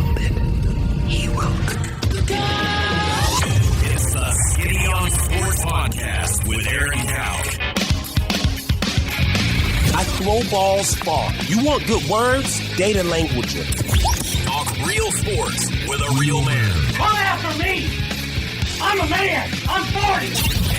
grounded. He will. It's the Skinny on Sports Podcast with Aaron Dowd. I throw balls far. You want good words? Data language. Talk real sports with a real man. Come after me! I'm a man! I'm 40!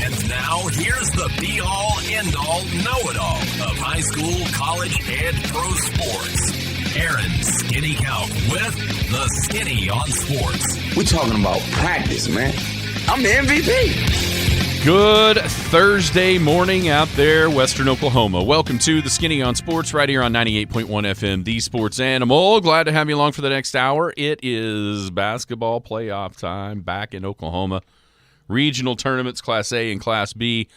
And now, here's the be-all, end-all, know-it-all of high school, college, and pro sports. Aaron Skinny Count with the Skinny on Sports. We're talking about practice, man. I'm the MVP. Good Thursday morning out there, Western Oklahoma. Welcome to the Skinny on Sports right here on 98.1 FM, the Sports Animal. Glad to have you along for the next hour. It is basketball playoff time back in Oklahoma. Regional tournaments, Class A and Class B,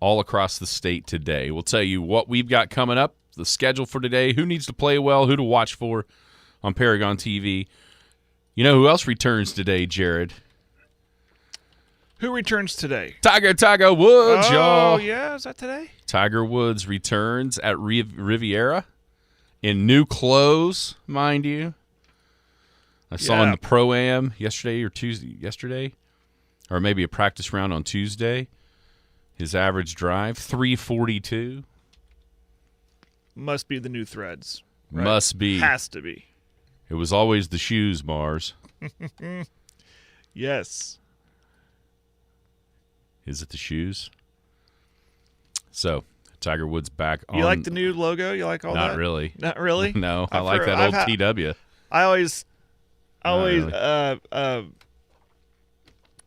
all across the state today. We'll tell you what we've got coming up, the schedule for today, who needs to play well, who to watch for on Paragon TV. You know who else returns today, Jared? Who returns today? Tiger Woods, y'all. Oh, yeah, is that today? Tiger Woods returns at Riviera in new clothes, mind you. I saw in the Pro-Am yesterday, or maybe a practice round on Tuesday. His average drive, 342. Must be the new threads. Right? Must be. Has to be. It was always the shoes, Mars. Yes. Is it the shoes? So, Tiger Woods back on. You like the new logo? You like all that? Not really. Not really? No, I like that old TW. I always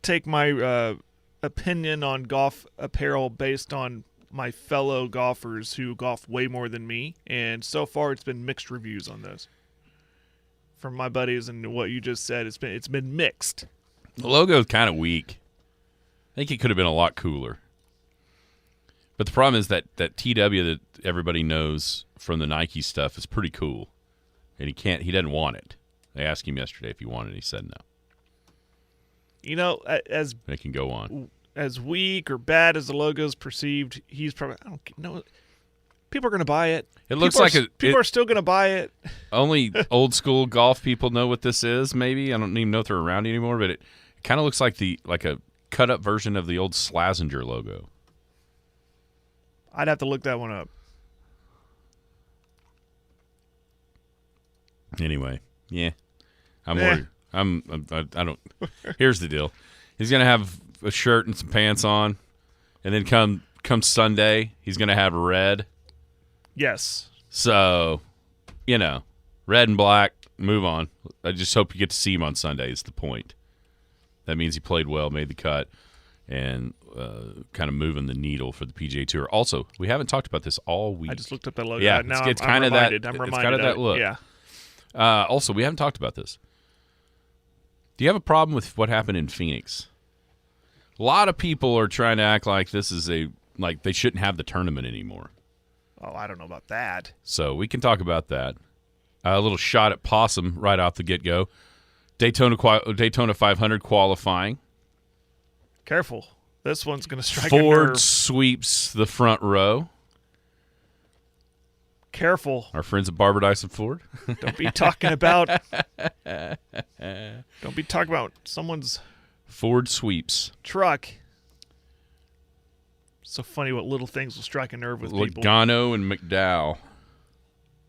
take my opinion on golf apparel based on my fellow golfers who golf way more than me, and so far it's been mixed reviews on those. From my buddies and what you just said, it's been mixed. The logo's kind of weak. I think it could have been a lot cooler. But the problem is that TW that everybody knows from the Nike stuff is pretty cool. And he doesn't want it. They asked him yesterday if he wanted it. He said no. You know, as they can go on. As weak or bad as the logo's perceived, he's probably, I don't know. People are going to buy it. It looks people are still going to buy it. Only old school golf people know what this is, maybe. I don't even know if they're around anymore, but it kind of looks like a cut up version of the old Slazenger logo. I'd have to look that one up. Anyway, yeah. I'm worried. I don't. Here's the deal. He's going to have a shirt and some pants on, and then come Sunday, he's going to have red. Yes. So, red and black, move on. I just hope you get to see him on Sunday is the point. That means he played well, made the cut, and kind of moving the needle for the PGA Tour. Also, we haven't talked about this all week. I just looked up that logo. Yeah, now it's I'm kind of reminded. that. I'm It's reminded kind of that look. Yeah. Also, we haven't talked about this. Do you have a problem with what happened in Phoenix? A lot of people are trying to act like this is like they shouldn't have the tournament anymore. Oh, I don't know about that. So we can talk about that. A little shot at Possum right off the get-go. Daytona 500 qualifying. Careful. This one's going to strike a Ford nerve. sweeps the front row. Careful. Our friends at Barber Dyson Ford. Don't be talking about someone's Ford sweeps. truck. So funny what little things will strike a nerve with people. Logano and McDowell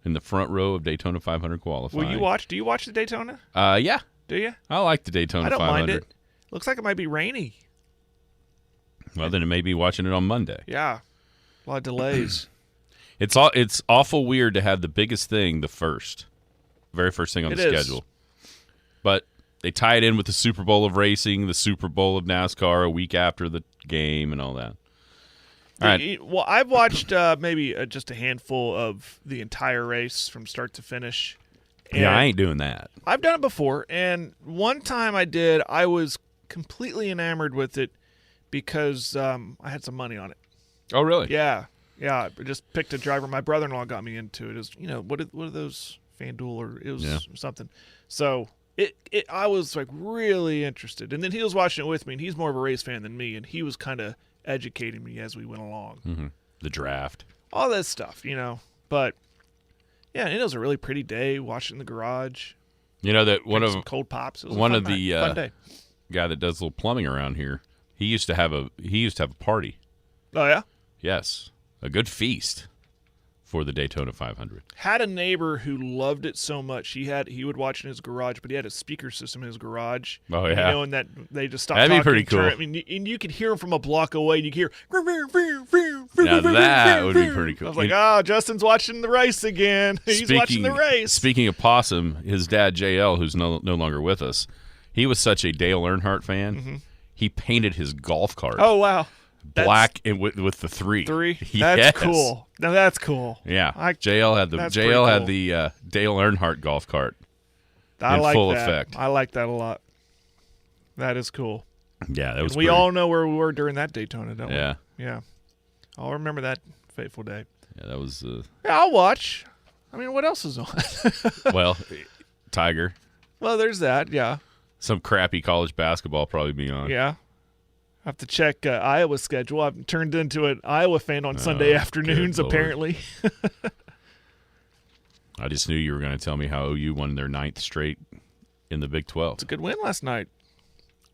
in the front row of Daytona 500 qualifying. Do you watch the Daytona? Yeah. Do you? I like the Daytona 500. I don't mind it. Looks like it might be rainy. Well, then it may be watching it on Monday. Yeah. A lot of delays. It's awful weird to have the biggest thing very first thing on the schedule. But they tie it in with the Super Bowl of racing, the Super Bowl of NASCAR a week after the game and all that. All right. Well, I've watched maybe just a handful of the entire race from start to finish. Yeah, I ain't doing that. I've done it before, and one time I did, I was completely enamored with it because I had some money on it. Oh, really? Yeah. I just picked a driver. My brother-in-law got me into it. It was, what are those, FanDuel or it was something. So I was like really interested. And then he was watching it with me, and he's more of a race fan than me, and he was kind of educating me as we went along. Mm-hmm. The draft. All that stuff, But, yeah, and it was a really pretty day, watching in the garage. You know that some cold pops. It was one a of fun the fun day. guy that does a little plumbing around here. He used to have a party. Oh yeah. Yes, a good feast for the Daytona 500. Had a neighbor who loved it so much he would watch in his garage, but he had a speaker system in his garage. Oh yeah, and that they just stopped. That'd be talking, pretty cool. I mean, and you could hear him from a block away. And you could hear. Now that would be pretty cool. I was like, Justin's watching the race again. He's watching the race. Speaking of Possum, his dad JL, who's no longer with us, he was such a Dale Earnhardt fan. Mm-hmm. He painted his golf cart. Oh wow. Black and with the 3. 3? Yes. That's cool. Now that's cool. Yeah. JL had the Dale Earnhardt golf cart. I in like full that. effect. I like that a lot. That is cool. Yeah, that was. We all know where we were during that Daytona, don't we? Yeah. Yeah. I'll remember that fateful day. Yeah, that was. Yeah, I'll watch. I mean, what else is on? Well, Tiger. Well, there's that. Yeah. Some crappy college basketball probably be on. Yeah. I have to check Iowa's schedule. I've turned into an Iowa fan on Sunday afternoons, apparently. I just knew you were going to tell me how OU won their 9th straight in the Big 12. It's a good win last night.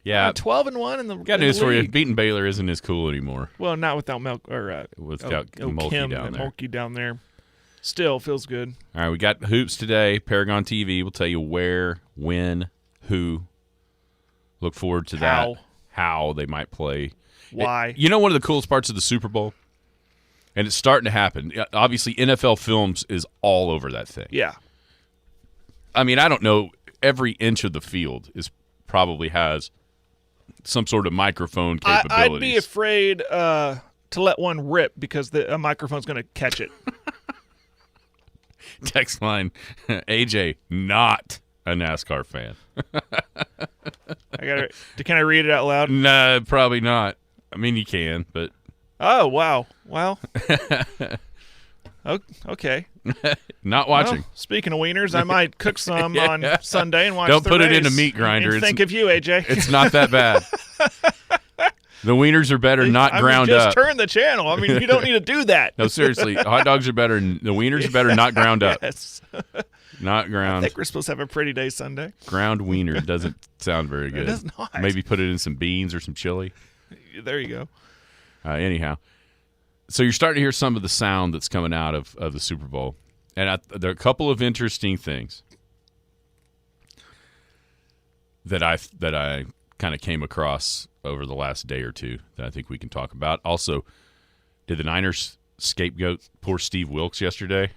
Yeah. 12-1 in the Got news for you. Beating Baylor isn't as cool anymore. Well, not without without Mulkey down there. Mulkey down there. Still feels good. All right, we got hoops today. Paragon TV will tell you where, when, who. Look forward to that. How they might play. Why? You know one of the coolest parts of the Super Bowl? And it's starting to happen. Obviously, NFL Films is all over that thing. Yeah. I mean, I don't know. Every inch of the field probably has some sort of microphone capabilities. I'd be afraid to let one rip because a microphone's going to catch it. Text line, AJ, not a NASCAR fan. Can I read it out loud? No, probably not. I mean, you can, but. Oh, wow. Well. Okay. Not watching. Well, speaking of wieners, I might cook some on Sunday and watch Don't the put race it in a meat grinder. And think of you, AJ. It's not that bad. The wieners are better not ground just up. Turn the channel. I mean, you don't need to do that. No, seriously. Hot dogs are better. The wieners are better not ground up. Yes. Not ground. I think we're supposed to have a pretty day Sunday. Ground wiener doesn't sound very good. It does not. Maybe put it in some beans or some chili. There you go. Anyhow, so you're starting to hear some of the sound that's coming out of the Super Bowl. And there are a couple of interesting things that I kind of came across over the last day or two that I think we can talk about. Also, did the Niners scapegoat poor Steve Wilks yesterday?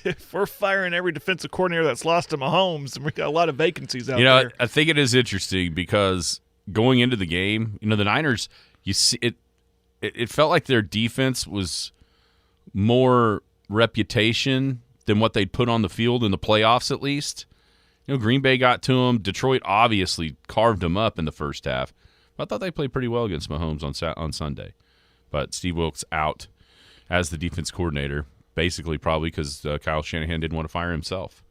If we're firing every defensive coordinator that's lost to Mahomes, and we got a lot of vacancies out there. I think it is interesting because going into the game, the Niners, you see it felt like their defense was more reputation than what they'd put on the field in the playoffs, at least. Green Bay got to them. Detroit obviously carved them up in the first half. I thought they played pretty well against Mahomes on Sunday. But Steve Wilks out as the defense coordinator, basically probably because Kyle Shanahan didn't want to fire himself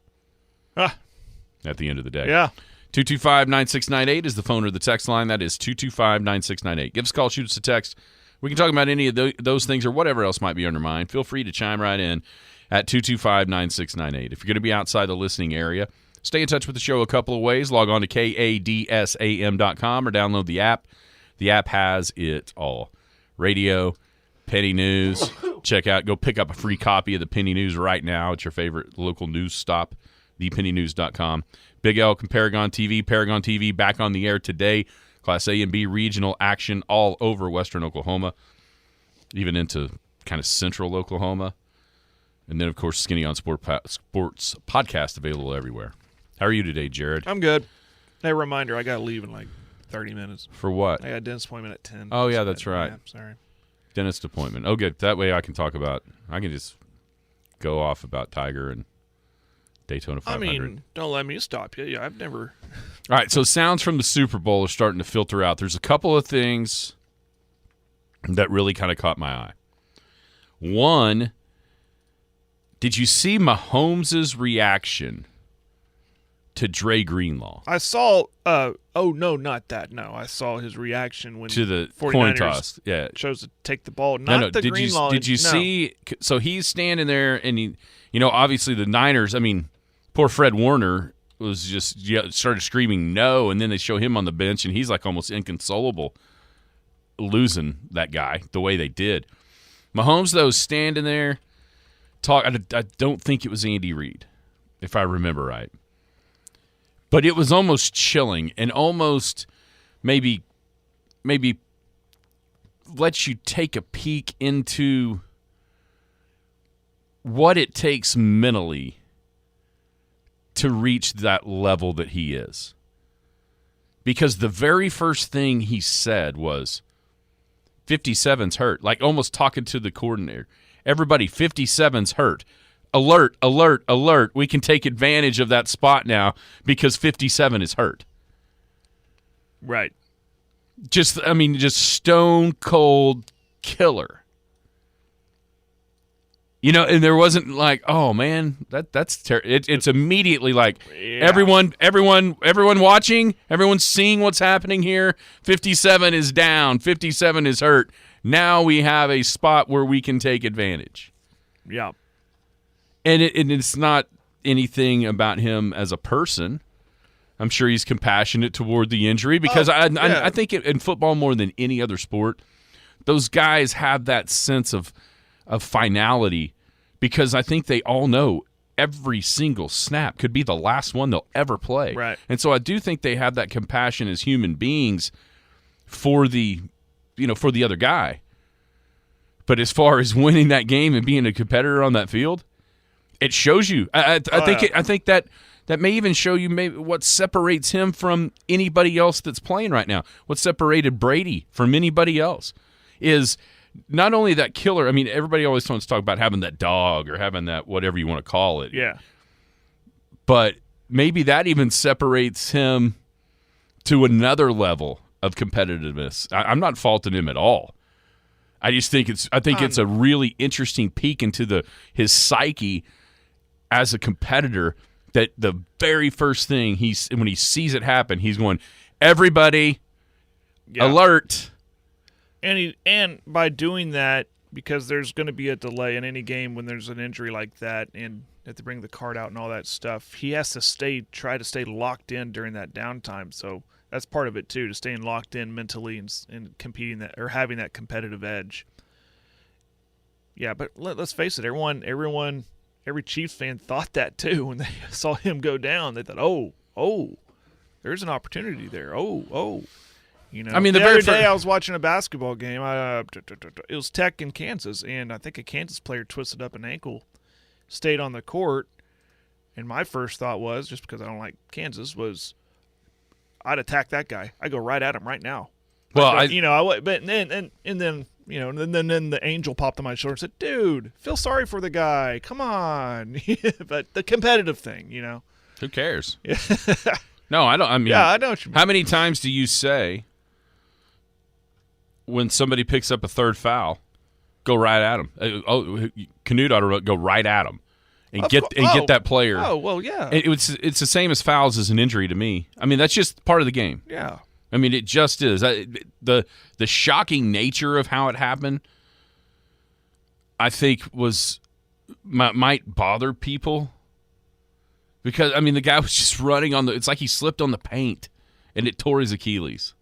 at the end of the day. Yeah. 225-9698 is the phone or the text line. That is 225-9698. Give us a call, shoot us a text. We can talk about any of those things or whatever else might be on your mind. Feel free to chime right in at 225-9698. If you're going to be outside the listening area, stay in touch with the show a couple of ways. Log on to kadsam.com or download the app. The app has it all. Radio, Penny News. Go pick up a free copy of the Penny News right now at your favorite local news stop, thepennynews.com. Big Elk and Paragon TV back on the air today. Class A and B regional action all over western Oklahoma, even into kind of central Oklahoma. And then, of course, Skinny on Sports podcast available everywhere. How are you today, Jared? I'm good. Hey, reminder, I got to leave in like 30 minutes. For what? I got a dentist appointment at 10. Oh, yeah, that's right. Yeah, sorry. Dentist appointment. Oh, good. That way I can just go off about Tiger and Daytona 500. I mean, don't let me stop you. Yeah, I've never. All right, so sounds from the Super Bowl are starting to filter out. There's a couple of things that really kind of caught my eye. One, did you see Mahomes' reaction to Dre Greenlaw? I saw. Oh no, not that. No, I saw his reaction when to the 49ers coin toss. Yeah, chose to take the ball. Not the Greenlaw. Did you see? So he's standing there, and obviously the Niners. I mean, poor Fred Warner was just started screaming no, and then they show him on the bench, and he's like almost inconsolable losing that guy the way they did. Mahomes, though, standing there, I don't think it was Andy Reid, if I remember right. But it was almost chilling and almost maybe lets you take a peek into what it takes mentally to reach that level that he is. Because the very first thing he said was, 57's hurt, like almost talking to the coordinator. Everybody, 57's hurt. Alert, alert, alert. We can take advantage of that spot now because 57 is hurt. Right. Just stone cold killer. And there wasn't like, oh man, that's terrible. It's immediately like everyone watching, everyone's seeing what's happening here. 57 is down, 57 is hurt. Now we have a spot where we can take advantage. Yeah. And it's not anything about him as a person. I'm sure he's compassionate toward the injury because I think in football more than any other sport, those guys have that sense of finality because I think they all know every single snap could be the last one they'll ever play. Right. And so I do think they have that compassion as human beings for the other guy. But as far as winning that game and being a competitor on that field, it shows you. I think that may even show you maybe what separates him from anybody else that's playing right now. What separated Brady from anybody else is not only that killer. I mean, everybody always wants to talk about having that dog or having that whatever you want to call it. Yeah. But maybe that even separates him to another level of competitiveness. I'm not faulting him at all. I just think it's a really interesting peek into his psyche as a competitor. That the very first thing when he sees it happen, he's going, everybody, alert. And by doing that, because there's going to be a delay in any game when there's an injury like that, and have to bring the card out and all that stuff, he has to try to stay locked in during that downtime. So that's part of it too, to staying locked in mentally and competing that or having that competitive edge. Yeah, but let's face it, every Chiefs fan thought that too when they saw him go down. They thought, oh, there's an opportunity there. Oh. I mean, the other day I was watching a basketball game. It was Tech in Kansas, and I think a Kansas player twisted up an ankle, stayed on the court, and my first thought was, just because I don't like Kansas, was I'd attack that guy. I'd go right at him right now. Well, then the angel popped on my shoulder and said, "Dude, feel sorry for the guy. Come on." But the competitive thing, who cares? No, I don't. I mean, yeah, I know what you mean. How many times do you say when somebody picks up a third foul, go right at him? Canute ought to go right at him and get that player. Oh, well, yeah. It's the same as fouls as an injury to me. I mean, that's just part of the game. Yeah. I mean, it just is. The shocking nature of how it happened, I think, might bother people. Because, I mean, the guy was just running it's like he slipped on the paint and it tore his Achilles.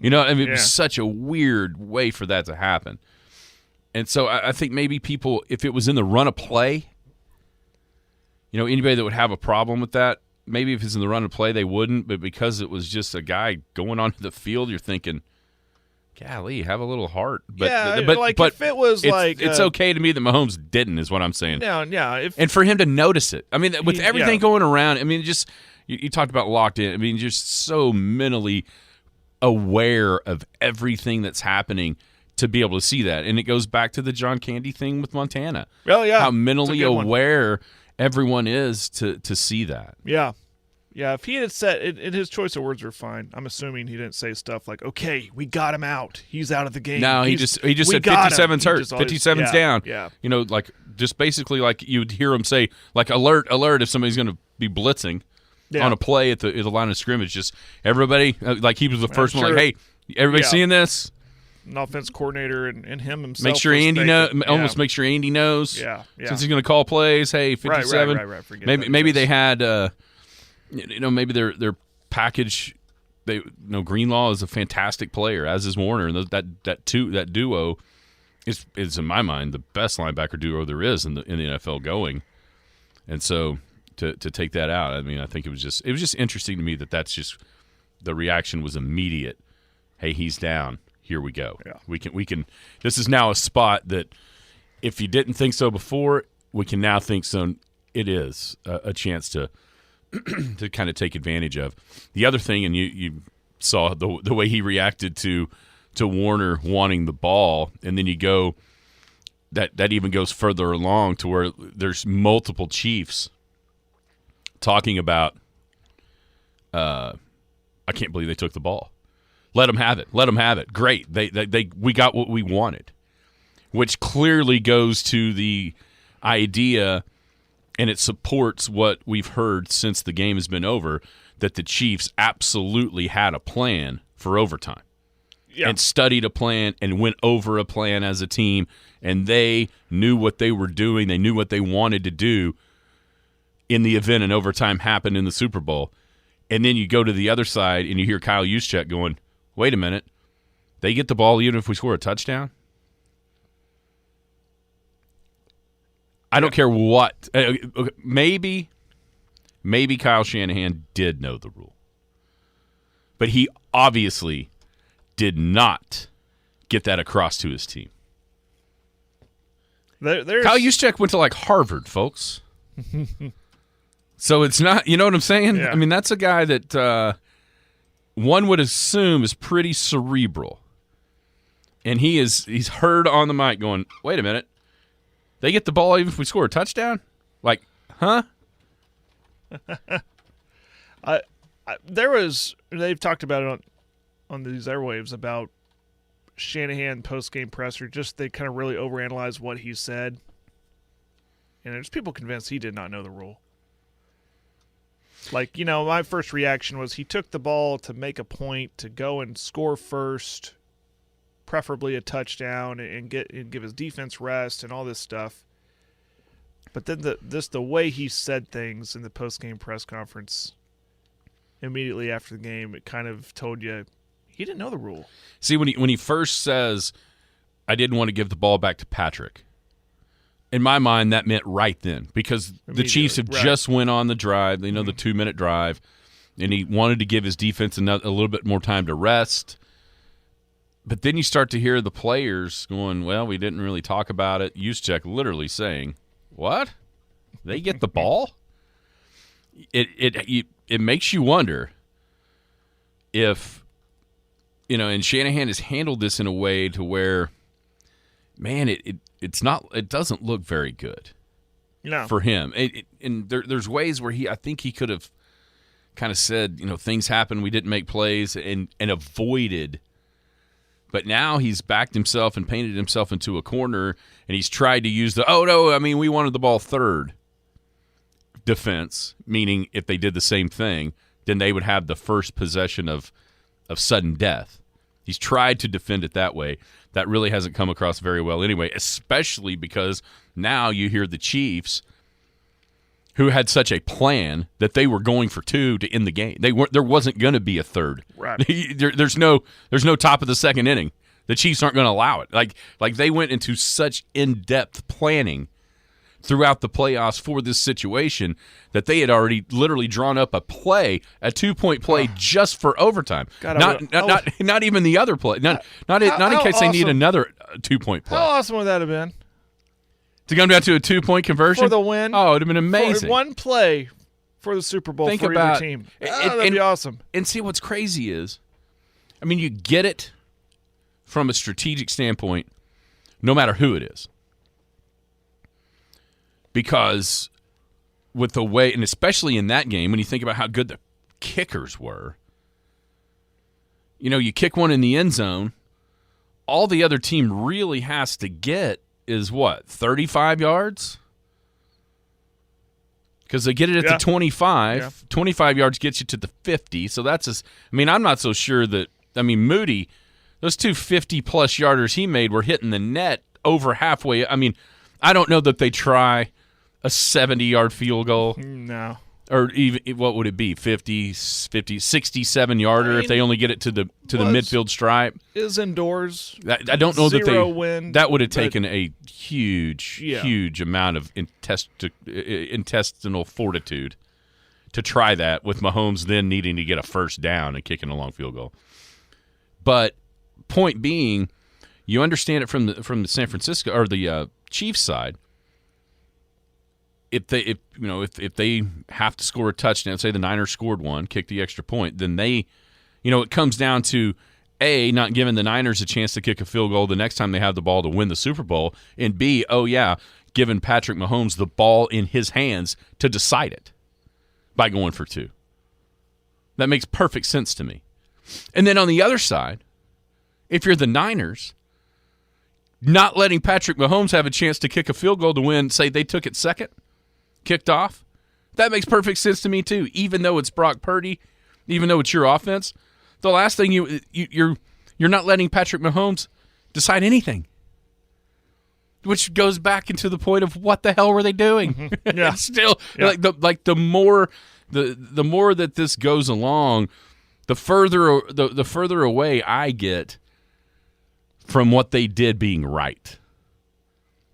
It was such a weird way for that to happen. And so I think maybe people, if it was in the run of play, anybody that would have a problem with that, maybe if it's in the run of play, they wouldn't. But because it was just a guy going onto the field, you're thinking, golly, have a little heart. But, if it was it's okay to me that Mahomes didn't, is what I'm saying. Yeah. And for him to notice it. I mean, with everything going around, I mean, just you talked about locked in. I mean, just so mentally aware of everything that's happening to be able to see that. And it goes back to the John Candy thing with Montana. Well, yeah. How mentally aware everyone is to see that. Yeah. Yeah, if he had said it, his choice of words were fine. I'm assuming he didn't say stuff like, "Okay, we got him out. He's out of the game." No, he just said 57's hurt. 57's down. Yeah. Like just basically like you'd hear him say like alert, alert if somebody's going to be blitzing on a play at the line of scrimmage. Just everybody like he was the first one. Like, hey, everybody seeing this? An offense coordinator and him himself. Make sure Andy knows. Almost make sure Andy knows. Yeah. Since he's going to call plays. Hey, 57. Right. Maybe they had. maybe their package. Greenlaw is a fantastic player, as is Warner, and that duo is in my mind the best linebacker duo there is in the NFL going. And so to take that out, I mean, I think it was just interesting to me that's just the reaction was immediate. Hey, he's down. Here we go. Yeah. We can. This is now a spot that if you didn't think so before, we can now think so. It is a chance to kind of take advantage of. The other thing, and you saw the way he reacted to Warner wanting the ball, and then you go that even goes further along to where there's multiple Chiefs talking about I can't believe they took the ball. Let them have it. Great. We got what we wanted, which clearly goes to the idea, and it supports what we've heard since the game has been over, that the Chiefs absolutely had a plan for overtime. Yeah. And studied a plan and went over a plan as a team, and they knew what they were doing. They knew what they wanted to do in the event an overtime happened in the Super Bowl. And then you go to the other side and you hear Kyle Juszczyk going, wait a minute, they get the ball even if we score a touchdown? I don't care what. Maybe Kyle Shanahan did know the rule. But he obviously did not get that across to his team. Kyle Juszczyk went to like Harvard, folks. So it's not, you know what I'm saying? Yeah. I mean, that's a guy that one would assume is pretty cerebral. And he's heard on the mic going, wait a minute, they get the ball even if we score a touchdown? Like, huh? They've talked about it on these airwaves about Shanahan post-game presser, just they kind of really overanalyze what he said. And there's people convinced he did not know the rule. Like, my first reaction was he took the ball to make a point, to go and score first, preferably a touchdown, and give his defense rest and all this stuff. But then the way he said things in the post-game press conference immediately after the game, it kind of told you he didn't know the rule. See, when he first says, I didn't want to give the ball back to Patrick, in my mind, that meant right then, because the Chiefs have just went on the drive, the 2-minute drive, and he wanted to give his defense a little bit more time to rest. But then you start to hear the players going, well, we didn't really talk about it. Juszczyk literally saying, what? They get the ball? It makes you wonder if, and Shanahan has handled this in a way to where, man, it doesn't look very good for him. And there's ways where I think he could have kind of said, things happen, we didn't make plays, and avoided. But now he's backed himself and painted himself into a corner, and he's tried to use we wanted the ball third defense, meaning if they did the same thing, then they would have the first possession of sudden death. He's tried to defend it that way. That really hasn't come across very well anyway, especially because now you hear the Chiefs, who had such a plan that they were going for two to end the game. There wasn't going to be a third. Right. There's no top of the second inning. The Chiefs aren't going to allow it. Like they went into such in-depth planning throughout the playoffs for this situation that they had already literally drawn up a 2-point play just for overtime. God, not even the other play. Not in case they need another 2-point play. How awesome would that have been? To come down to a 2-point conversion? For the win. Oh, it would have been amazing. For one play for the Super Bowl for either team. That'd be awesome. And see, what's crazy is, you get it from a strategic standpoint, no matter who it is. Because with the way, and especially in that game, when you think about how good the kickers were, you kick one in the end zone, all the other team really has to get is what, 35 yards? Because they get it at the 25. Yeah. 25 yards gets you to the 50. So that's I'm not so sure that, Moody, those two 50-plus yarders he made were hitting the net over halfway. I don't know that they try a 70-yard field goal. No. Or even, what would it be, 67-yarder if they only get it to the midfield stripe? Is indoors. I don't know that wind, that would have taken a huge amount of intestinal fortitude to try that, with Mahomes then needing to get a first down and kicking a long field goal. But point being, you understand it from the San Francisco or the Chiefs side. If they have to score a touchdown, say the Niners scored one, kick the extra point, then they, it comes down to A, not giving the Niners a chance to kick a field goal the next time they have the ball to win the Super Bowl, and B, giving Patrick Mahomes the ball in his hands to decide it by going for 2. That makes perfect sense to me. And then on the other side, if you're the Niners, not letting Patrick Mahomes have a chance to kick a field goal to win, say they took it second, kicked off, that makes perfect sense to me too. Even though it's Brock Purdy, even though it's your offense, the last thing you're not letting Patrick Mahomes decide anything, which goes back into the point of what the hell were they doing? Mm-hmm. Yeah, still the more that this goes along, the further away I get from what they did being right.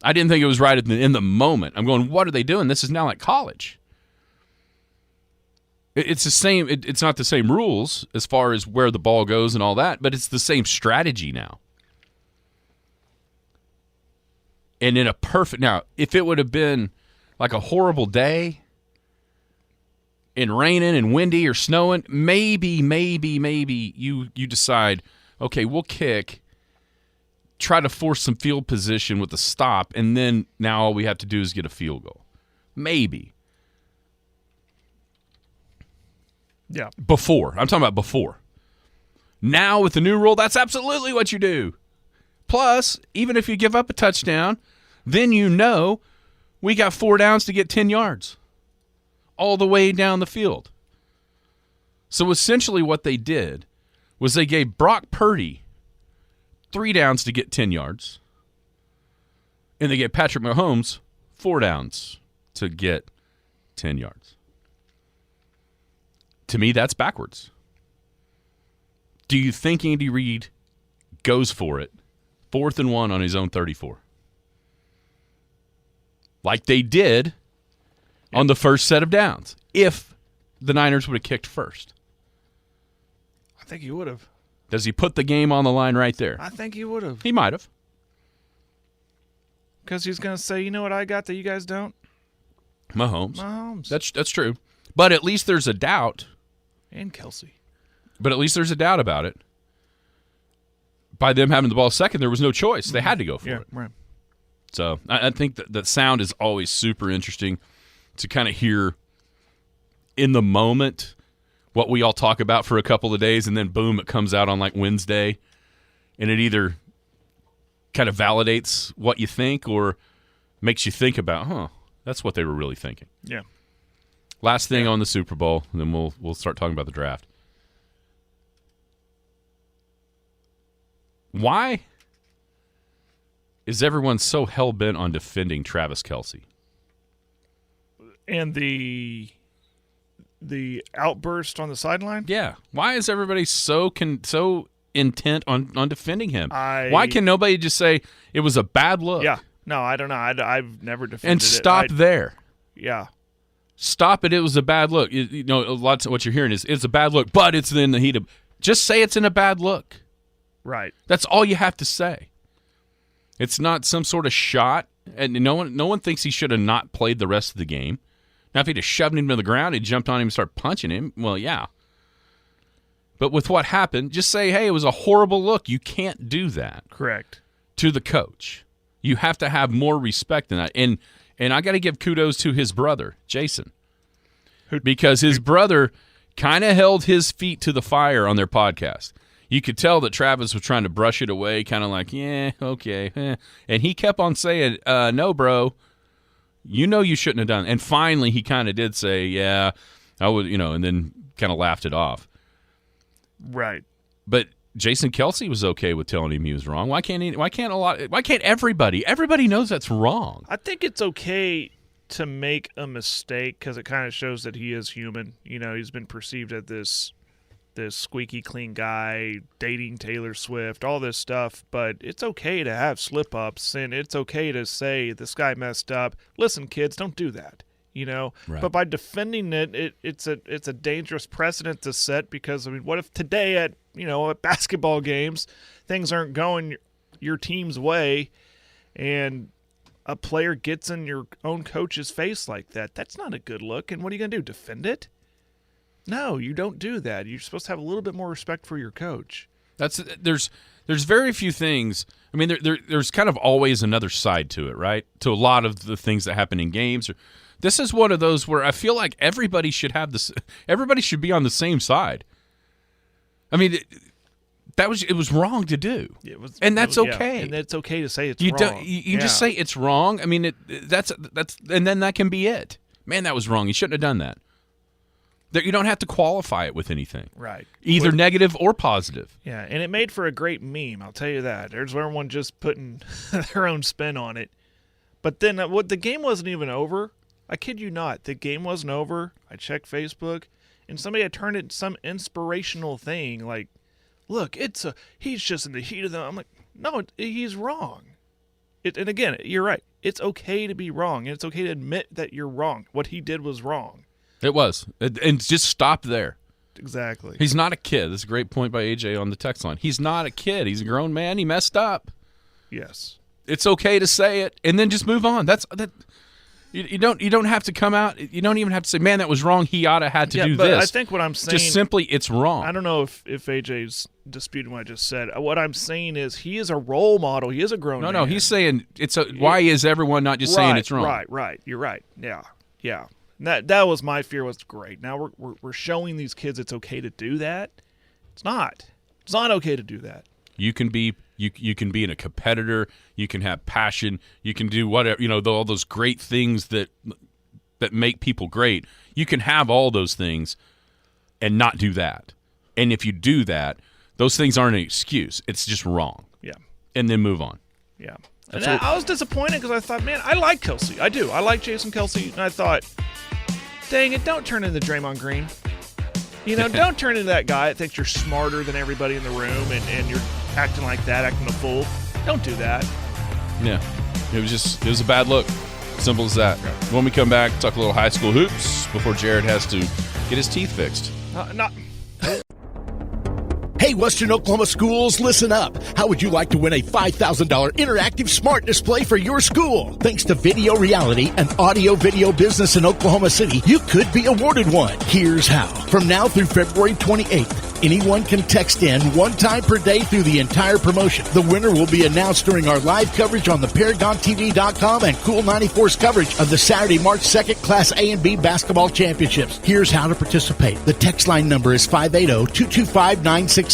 I didn't think it was right in the moment. I'm going, what are they doing? This is now like college. It's the same. It's not the same rules as far as where the ball goes and all that, but it's the same strategy now. And in now, if it would have been like a horrible day and raining and windy or snowing, maybe you decide, okay, we'll kick, try to force some field position with the stop, and then now all we have to do is get a field goal. Maybe. Yeah. Before. I'm talking about before. Now with the new rule, that's absolutely what you do. Plus, even if you give up a touchdown, then we got 4 downs to get 10 yards all the way down the field. So essentially what they did was they gave Brock Purdy 3 downs to get 10 yards, and they gave Patrick Mahomes 4 downs to get 10 yards. To me, that's backwards. Do you think Andy Reid goes for it, 4th and 1 on his own 34? Like they did on the first set of downs, if the Niners would have kicked first. I think he would have. Does he put the game on the line right there? I think he would have. He might have. Because he's going to say, you know what I got that you guys don't? Mahomes. That's true. But at least there's a doubt. And Kelce. But at least there's a doubt about it. By them having the ball second, there was no choice. They had to go for it. Right. So I think that sound is always super interesting to kind of hear in the moment what we all talk about for a couple of days, and then boom, it comes out on like Wednesday, and it either kind of validates what you think or makes you think about, that's what they were really thinking. Yeah. Last thing on the Super Bowl, and then we'll start talking about the draft. Why is everyone so hell-bent on defending Travis Kelce? And the outburst on the sideline? Yeah. Why is everybody so intent on defending him? Why can nobody just say it was a bad look? Yeah. No, I don't know. I've never defended and stop there. Yeah. Stop it. It was a bad look. Lots of what you're hearing is it's a bad look, but it's in the heat of. Just say it's in a bad look. Right. That's all you have to say. It's not some sort of shot, and no one thinks he should have not played the rest of the game. Now, if he'd have shoved him to the ground, he jumped on him and started punching him, well, yeah. But with what happened, just say, hey, it was a horrible look. You can't do that. Correct. To the coach. You have to have more respect than that. And I got to give kudos to his brother, Jason, because his brother kind of held his feet to the fire on their podcast. You could tell that Travis was trying to brush it away, kind of like, yeah, okay. And he kept on saying, no, bro, you shouldn't have done it. And finally, he kind of did say, yeah, I would, and then kind of laughed it off. Right. But Jason Kelce was okay with telling him he was wrong. Why can't everybody? Everybody knows that's wrong. I think it's okay to make a mistake because it kind of shows that he is human. You know, he's been perceived as this squeaky clean guy, dating Taylor Swift, all this stuff. But it's okay to have slip-ups, and it's okay to say this guy messed up. Listen, kids, don't do that. You know, Right. But by defending it's a dangerous precedent to set because, I mean, what if today at basketball games things aren't going your team's way and a player gets in your own coach's face like that? That's not a good look. And what are you going to do, defend it? No, you don't do that. You're supposed to have a little bit more respect for your coach. There's very few things. I mean, there's kind of always another side to it, right? To a lot of the things that happen in games. This is one of those where I feel like everybody should have this. Everybody should be on the same side. I mean, it was wrong to do, and that's okay. Yeah. And it's okay to say it's wrong. You just say it's wrong. I mean, that's, and then that can be it. Man, that was wrong. You shouldn't have done that. You don't have to qualify it with anything, right? Either negative or positive. Yeah, and it made for a great meme. I'll tell you that. There's everyone just putting their own spin on it. But then, the game wasn't even over. I kid you not. The game wasn't over. I checked Facebook, and somebody had turned it some inspirational thing like, look, he's just in the heat of the. I'm like, no, he's wrong. And again, you're right. It's okay to be wrong, and it's okay to admit that you're wrong. What he did was wrong. It was. And just stop there. Exactly. He's not a kid. That's a great point by AJ on the text line. He's not a kid. He's a grown man. He messed up. Yes. It's okay to say it, and then just move on. That's that. You don't have to come out. You don't even have to say, "Man, that was wrong. He ought to had to do but this." I think what I'm saying, just simply, it's wrong. I don't know if AJ's disputing what I just said. What I'm saying is he is a role model. He is a grown man. No, he's saying why is everyone not just saying it's wrong? Right. You're right. Yeah. That was my fear. Was great. Now we're showing these kids it's okay to do that. It's not. It's not okay to do that. You can be in a competitor. You can have passion. You can do whatever, all those great things that make people great. You can have all those things and not do that. And if you do that, those things aren't an excuse. It's just wrong. Yeah. And then move on. Yeah. And I was disappointed because I thought, man, I like Kelce. I do. I like Jason Kelce. And I thought, dang it, don't turn into Draymond Green. Don't turn into that guy that thinks you're smarter than everybody in the room and you're acting like that, acting a fool. Don't do that. Yeah. It was a bad look. Simple as that. Right. When we come back, talk a little high school hoops before Jared has to get his teeth fixed. Hey, Western Oklahoma schools, listen up. How would you like to win a $5,000 interactive smart display for your school? Thanks to Video Reality, an audio-video business in Oklahoma City, you could be awarded one. Here's how. From now through February 28th, anyone can text in one time per day through the entire promotion. The winner will be announced during our live coverage on the ParagonTV.com and Cool 94's coverage of the Saturday, March 2nd Class A and B basketball championships. Here's how to participate. The text line number is 580-225-9697.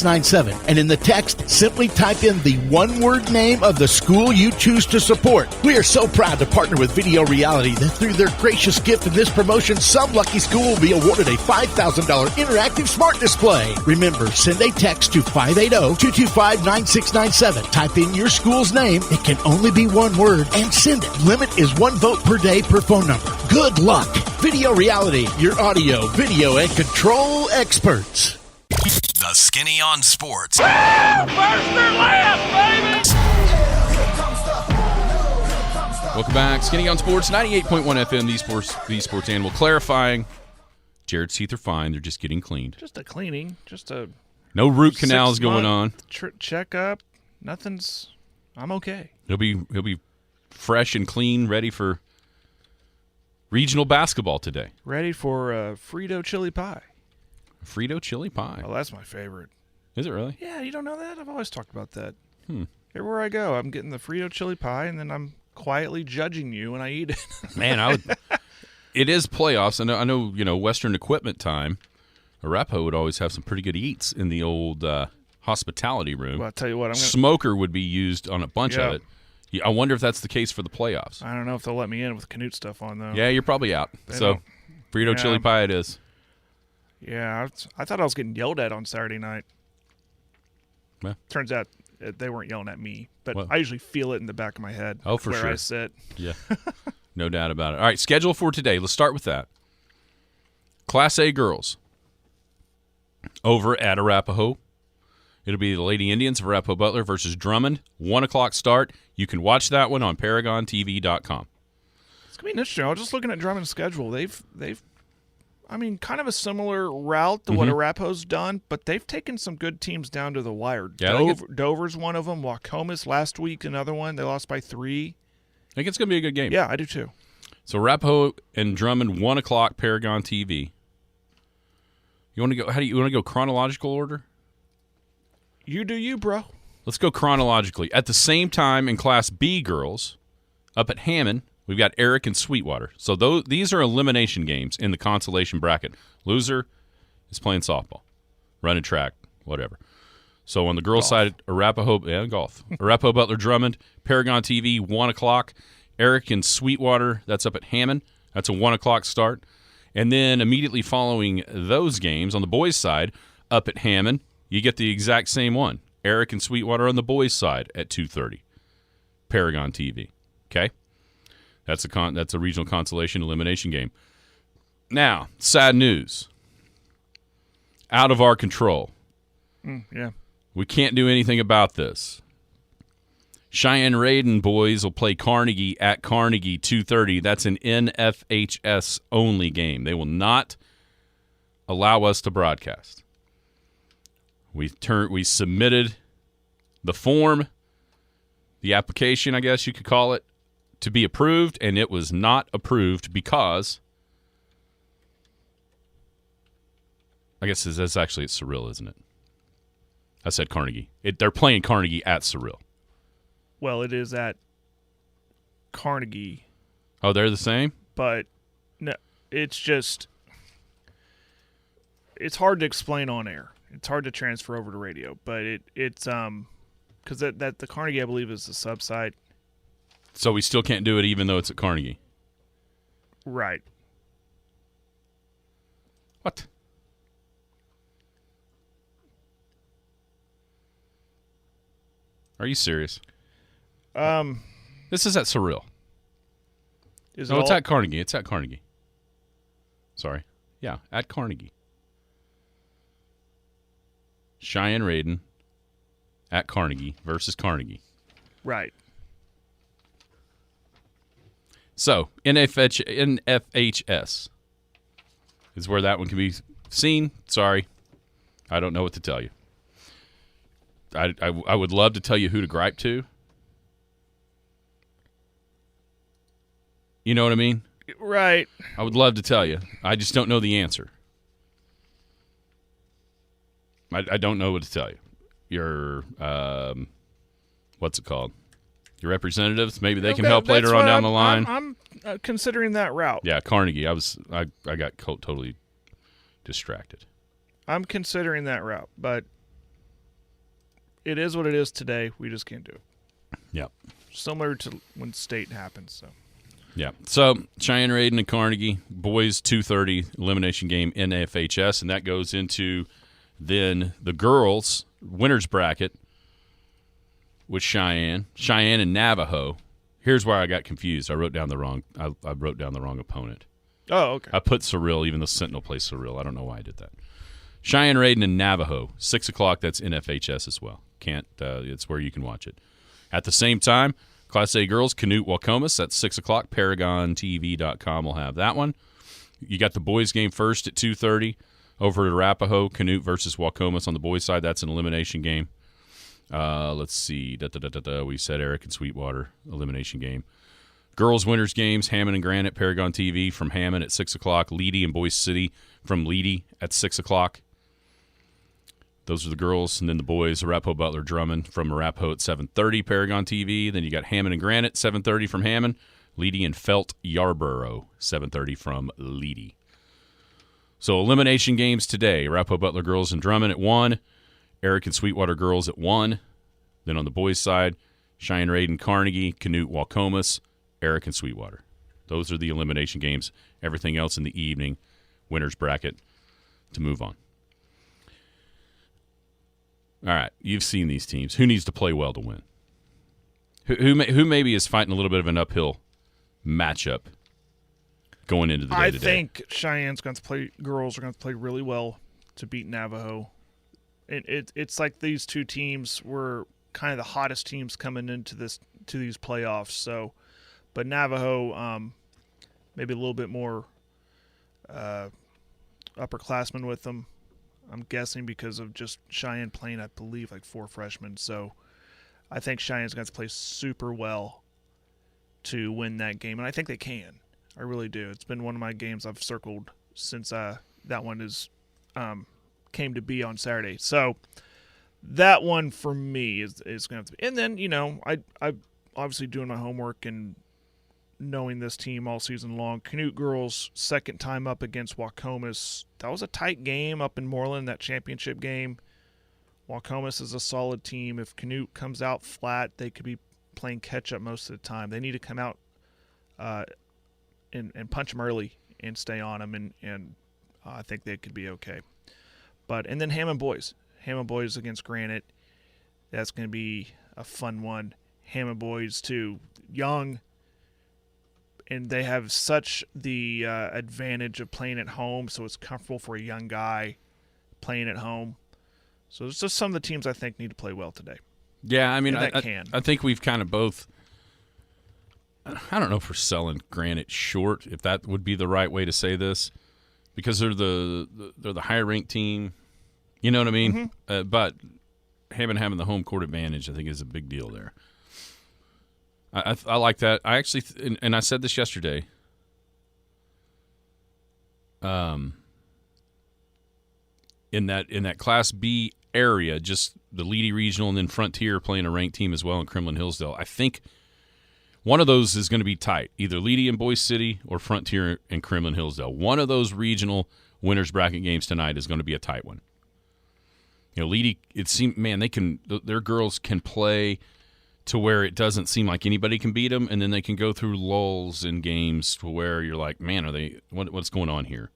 And in the text, simply type in the one-word name of the school you choose to support. We are so proud to partner with Video Reality that through their gracious gift in this promotion, some lucky school will be awarded a $5,000 interactive smart display. Remember, send a text to 580-225-9697. Type in your school's name. It can only be one word, and send it. Limit is one vote per day per phone number. Good luck. Video Reality, your audio, video, and control experts. The Skinny on Sports. First and last, baby! Welcome back. Skinny on Sports, 98.1 FM, the Sports Animal. Clarifying, Jared's teeth are fine. They're just getting cleaned. Just a cleaning. No root canals going on. Check up. Nothing's. I'm okay. He'll be fresh and clean, ready for regional basketball today. Ready for Frito chili pie. Frito chili pie. Oh, that's my favorite. Is it really? Yeah, you don't know that? I've always talked about that. Everywhere I go, I'm getting the Frito chili pie, and then I'm quietly judging you when I eat it. Man, it is playoffs. I know, Western Equipment time. Arepo would always have some pretty good eats in the old hospitality room. Well, I'll tell you what. Smoker would be used on a bunch of it. I wonder if that's the case for the playoffs. I don't know if they'll let me in with Canute stuff on, though. Yeah, you're probably out. Frito chili pie it is. Yeah, I thought I was getting yelled at on Saturday night. Well, turns out they weren't yelling at me, but I usually feel it in the back of my head. Oh, for where sure. I sit. Yeah. No doubt about it. All right, schedule for today. Let's start with that. Class A girls over at Arapahoe. It'll be the Lady Indians of Arapahoe Butler versus Drummond. 1 o'clock start. You can watch that one on ParagonTV.com. It's going to be interesting. I was just looking at Drummond's schedule. They've kind of a similar route to what Arapahoe's done, but they've taken some good teams down to the wire. Yeah, Dover's one of them. Wacomas last week, another one. They lost by 3. I think it's going to be a good game. Yeah, I do too. So Arapahoe and Drummond, 1 o'clock, Paragon TV. You want to go? You want to go chronological order? You do you, bro. Let's go chronologically. At the same time, in Class B girls, up at Hammond, we've got Eric and Sweetwater. So these are elimination games in the consolation bracket. Loser is playing softball, running track, whatever. So on the girls' side, Arapahoe, golf. Arapahoe Butler Drummond, Paragon TV, 1 o'clock. Eric and Sweetwater, that's up at Hammond. That's a 1 o'clock start. And then immediately following those games, on the boys' side, up at Hammond, you get the exact same one. Eric and Sweetwater on the boys' side at 2:30. Paragon TV. Okay? That's a regional consolation elimination game. Now, sad news. Out of our control. Yeah. We can't do anything about this. Cheyenne Raiden boys will play Carnegie at Carnegie 2:30. That's an NFHS only game. They will not allow us to broadcast. We submitted the form, the application, I guess you could call it, to be approved, and it was not approved because I guess that's actually at Cyril, isn't it? I said Carnegie. They're playing Carnegie at Cyril. Well, it is at Carnegie. Oh, they're the same? But no, it's hard to explain on air. It's hard to transfer over to radio, but it's because that the Carnegie, I believe, is the sub site. So we still can't do it even though it's at Carnegie. Right. What? Are you serious? This is at Cyril. It's at Carnegie. It's at Carnegie. Sorry. Yeah, at Carnegie. Cheyenne Raiden at Carnegie versus Carnegie. Right. So, NFHS is where that one can be seen. Sorry. I don't know what to tell you. I would love to tell you who to gripe to. You know what I mean? Right. I would love to tell you. I just don't know the answer. I don't know what to tell you. Your, what's it called? Your representatives, maybe they can help later on down the line. I'm considering that route. Yeah, Carnegie. I got totally distracted. I'm considering that route, but it is what it is today. We just can't do it. Yeah. Similar to when state happens. So. Yeah. So Cheyenne Raiden and Carnegie, boys 2:30 elimination game in FHS, and that goes into then the girls winners bracket with Cheyenne and Navajo. Here's where I got confused. I wrote down the wrong opponent. Oh, okay. I put Cyril, even the Sentinel plays Cyril. I don't know why I did that. Cheyenne Raiden and Navajo, 6 o'clock. That's NFHS as well. It's where you can watch it. At the same time, Class A girls, Canute Wacomas. That's 6 o'clock. ParagonTV.com will have that one. You got the boys game first at 2:30 over at Arapahoe. Canute versus Wacomas on the boys side. That's an elimination game. Let's see. We said Eric and Sweetwater elimination game. Girls winners games, Hammond and Granite, Paragon TV from Hammond at 6 o'clock. Leedy and Boise City from Leedy at 6 o'clock. Those are the girls. And then the boys, Arapahoe Butler Drummond from Arapahoe at 7:30, Paragon TV. Then you got Hammond and Granite, 7:30 from Hammond. Leedy and Felt Yarborough, 7:30 from Leedy. So elimination games today. Arapahoe Butler girls and Drummond at 1. Eric and Sweetwater girls at 1. Then on the boys' side, Cheyenne Raiden, Carnegie, Canute Wacomas, Eric and Sweetwater. Those are the elimination games. Everything else in the evening, winners bracket to move on. All right, you've seen these teams. Who needs to play well to win? Who maybe is fighting a little bit of an uphill matchup going into the day-to-day. I think Cheyenne's going to play. Girls are going to play really well to beat Navajo. It's like these two teams were kind of the hottest teams coming into these playoffs. So, but Navajo, maybe a little bit more upperclassmen with them. I'm guessing because of just Cheyenne playing, I believe, like 4 freshmen. So, I think Cheyenne's going to play super well to win that game, and I think they can. I really do. It's been one of my games I've circled since that one is came to be on Saturday. So that one for me is going to have to be. And then, I obviously doing my homework and knowing this team all season long. Canute girls, second time up against Waukomis. That was a tight game up in Moreland, that championship game. Waukomis is a solid team. If Canute comes out flat, they could be playing catch-up most of the time. They need to come out and punch them early and stay on them, and I think they could be okay. And then Hammond boys against Granite. That's going to be a fun one. Hammond boys too, young, and they have such the advantage of playing at home, so it's comfortable for a young guy playing at home. So it's just some of the teams I think need to play well today. Yeah, I mean, I think we've kind of both. I don't know if we're selling Granite short, if that would be the right way to say this, because they're the higher ranked team. You know what I mean? Mm-hmm. But having the home court advantage, I think, is a big deal there. I like that. I actually, and I said this yesterday. In that Class B area, just the Leedy Regional and then Frontier playing a ranked team as well in Kremlin-Hillsdale. I think one of those is going to be tight, either Leedy and Boise City or Frontier and Kremlin-Hillsdale. One of those regional winners bracket games tonight is going to be a tight one. Leedy, it seemed, man, their girls can play to where it doesn't seem like anybody can beat them, and then they can go through lulls in games to where you're like, man, what's going on here?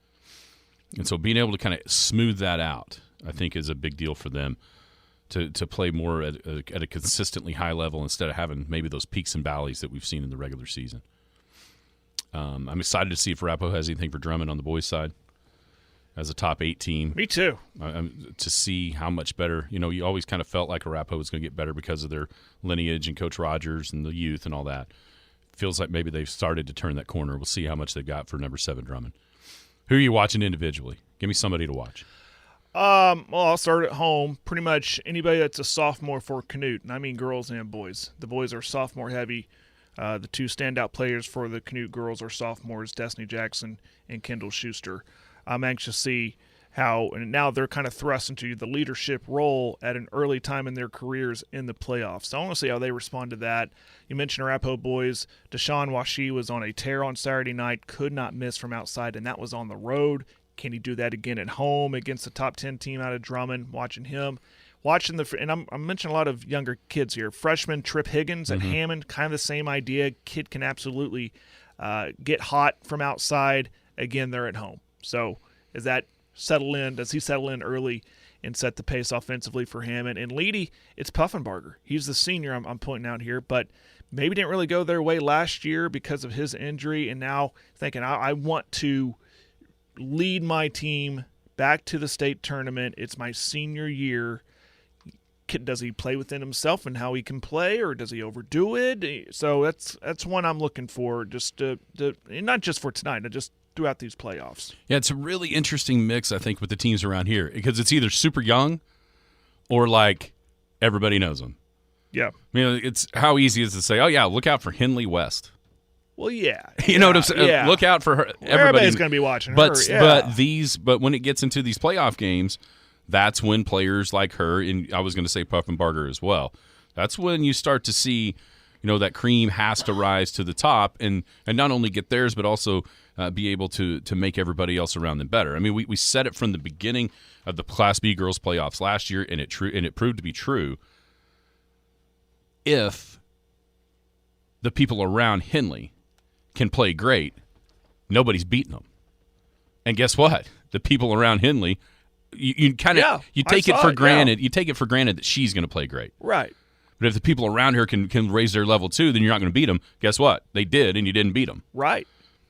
And so being able to kind of smooth that out, I think, is a big deal for them to play more at a consistently high level instead of having maybe those peaks and valleys that we've seen in the regular season. I'm excited to see if Arapahoe has anything for Drummond on the boys' side as a top 8 team. Me too. To see how much better. You always kind of felt like Arapahoe was going to get better because of their lineage and Coach Rogers and the youth and all that. Feels like maybe they've started to turn that corner. We'll see how much they've got for number 7 Drummond. Who are you watching individually? Give me somebody to watch. Well, I'll start at home. Pretty much anybody that's a sophomore for Canute, and I mean girls and boys. The boys are sophomore heavy. The 2 standout players for the Canute girls are sophomores, Destiny Jackson and Kendall Schuster. I'm anxious to see how, and now they're kind of thrust into the leadership role at an early time in their careers in the playoffs. So I want to see how they respond to that. You mentioned Arapahoe boys. Deshaun Washi was on a tear on Saturday night, could not miss from outside, and that was on the road. Can he do that again at home against the top 10 team out of Drummond? Watching him. And I'm mentioning a lot of younger kids here. Freshman Trip Higgins at Hammond, kind of the same idea. Kid can absolutely get hot from outside. Again, they're at home. So does that settle in? Does he settle in early and set the pace offensively for Hammond? And Leedy, it's Puffenbarger. He's the senior I'm pointing out here, but maybe didn't really go their way last year because of his injury, and now thinking I want to lead my team back to the state tournament. It's my senior year. Does he play within himself and how he can play, or does he overdo it? So that's one I'm looking for, just to not just for tonight, just throughout these playoffs. Yeah, it's a really interesting mix, I think, with the teams around here, because it's either super young or like everybody knows them. Yeah. It's how easy is it to say, oh, yeah, look out for Henley West. Well, yeah. You know what I'm saying? Yeah. Look out for her. Everybody's going to be watching her. But when it gets into these playoff games, that's when players like her, and I was going to say Puffenbarger as well, that's when you start to see, that cream has to rise to the top and not only get theirs, but also be able to make everybody else around them better. I mean, we said it from the beginning of the Class B girls playoffs last year, and it proved to be true. If the people around Henley can play great, nobody's beating them. And guess what? The people around Henley, you take it for granted. You take it for granted that she's going to play great, right? But if the people around here can raise their level too, then you're not going to beat them. Guess what? They did, and you didn't beat them. Right.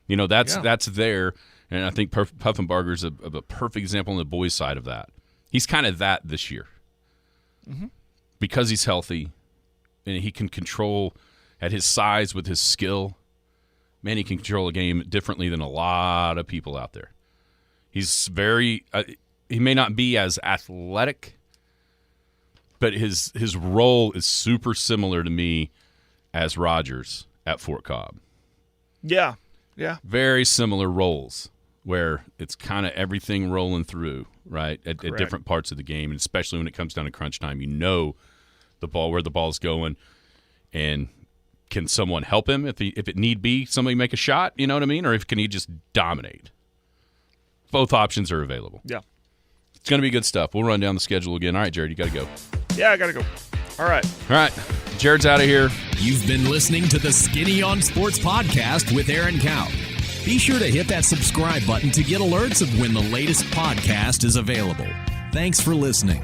You know, that's there, and I think Puffenbarger's a perfect example on the boys' side of that. He's kind of that this year. Mm-hmm. Because he's healthy, and he can control at his size with his skill. Man, he can control a game differently than a lot of people out there. He's very he may not be as athletic, but his role is super similar to me as Rodgers at Fort Cobb. Yeah. Very similar roles where it's kind of everything rolling through, right, at different parts of the game, and especially when it comes down to crunch time. You know where the ball's going, and can someone help him if it need be, somebody make a shot, you know what I mean? Or can he just dominate? Both options are available. Yeah. It's going to be good stuff. We'll run down the schedule again. All right, Jared, you got to go. Yeah, I got to go. All right. Jared's out of here. You've been listening to the Skinny on Sports podcast with Aaron Cow. Be sure to hit that subscribe button to get alerts of when the latest podcast is available. Thanks for listening.